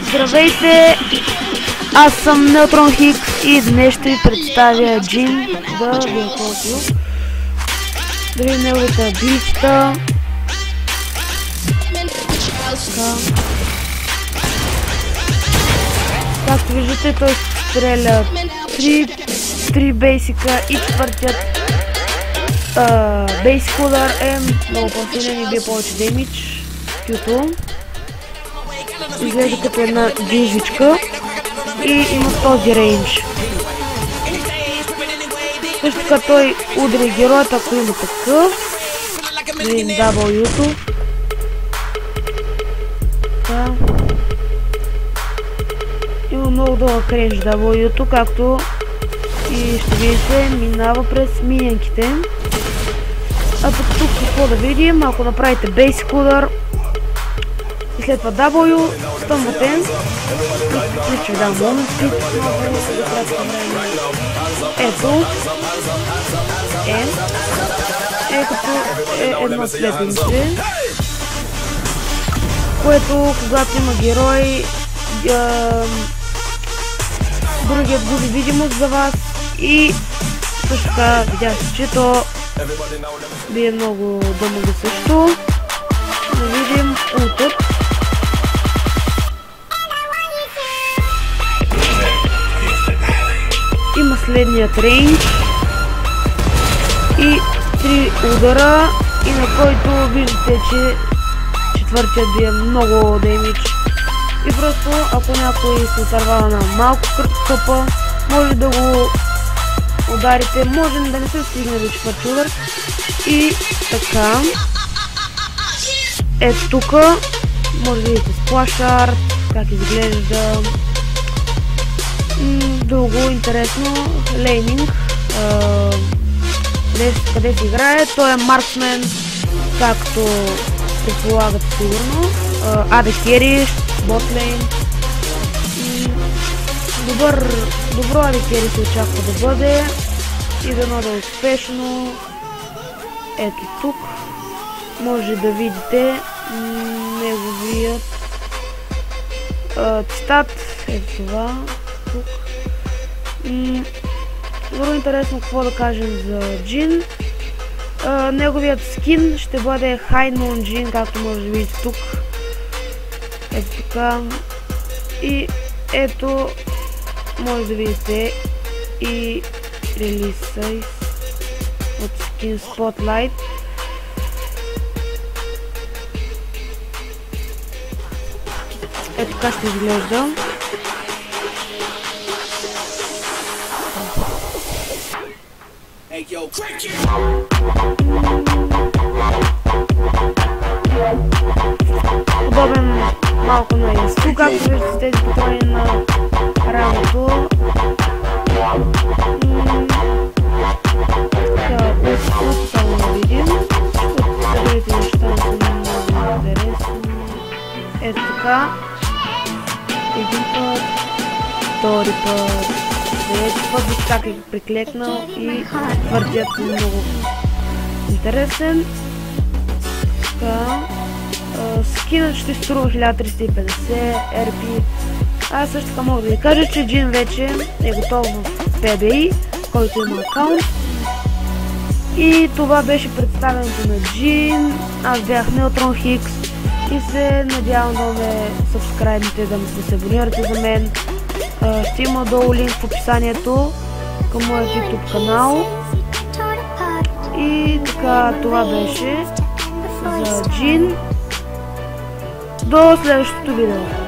Здравейте! Аз съм Neutron Hicks и днес ще ви представя Джин да ви е копил. Да видим неговата абилитата. Както виждате, той стреля 3 бейсика и четвъртият бейсик удар е много по-силен и бие повече демидж. Q2 изглежда като една джинжичка и има този рейндж. Също така той удари героят, ако има такъв. Видим W-то. Има много дълъг рейндж W-то, както и ще видите, минава през минянките. А пък тук какво да видим, ако направите бейсик удар и след това W, стъмвате. Ще ви дам момент спит. Ето. Като едно следвище. Което, когато има герой, другият губи видимост за вас и също така видяхте, че то бие много дъмога също. Да видим ултът. Има следният рейндж и 3 удара, и на който виждате, че четвъртият бие много демидж. И просто, ако някой се отървава на малко къпа, може да го ударите, може да не се стигне до четвърти удар. И така. Ето тук, може да видите сплаш арт, как изглежда. Друго интересно, лейнинг, къде се играе, той е марксмен, както предполагате сигурно, AD Carry, ботлейн. Добро AD Carry се очаква да бъде и дано да е успешно. Ето тук може да видите неговият цитат, ето това. Много интересно какво да кажем за Джин. Неговият скин ще бъде High Noon Джин, както може да видите тук. Ето така. И ето може да видите и релиз сайз от скин Spotlight. Ето така ще изглежда. Подобен малко на Ясу, както виждате тези патрони на рамото. Само да видим. Оставите неща са много интересни. Ето така. Един път, втори път. Трети път виж как е приклекнал и твърдият много интересен. Така. Скинът ще струва 1350 RP. Аз също така мога да ви кажа, че Джин вече е готов в PBI, който има акаунт. И това беше представянето на Джин. Аз бях Neutron Hicks и се надявам да ме сабскрайбнете, да се абонирате за мен. Ще има долу линк в описанието към моят YouTube канал. И така, това беше за Джин. До следващото видео.